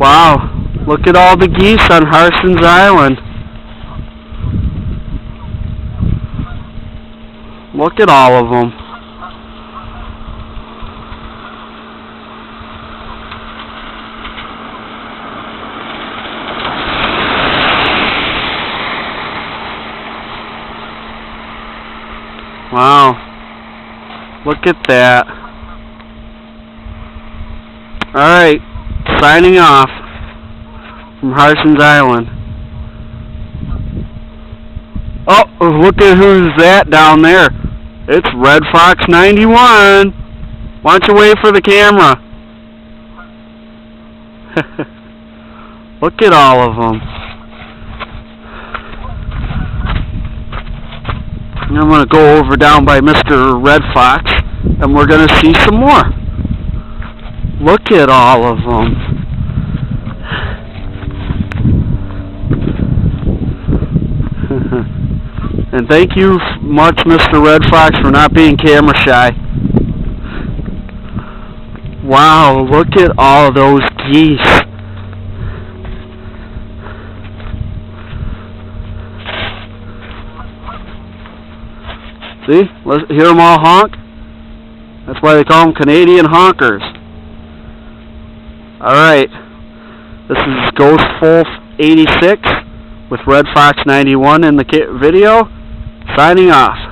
Wow, look at all the geese on Harsens Island. Look at all of them. Wow, look at that. Alright, signing off from Harsens Island. Oh, look at who's that down there. It's Red Fox 91. Why don't you wait for the camera? Look at all of them. I'm going to go over down by Mr. Red Fox, and we're going to see some more. Look at all of them. And thank you much, Mr. Red Fox, for not being camera shy. Wow, look at all those geese. See? Let's hear them all honk. That's why they call them Canadian honkers. Alright. This is Ghost Wolf 86 with Red Fox 91 in the video. Signing off.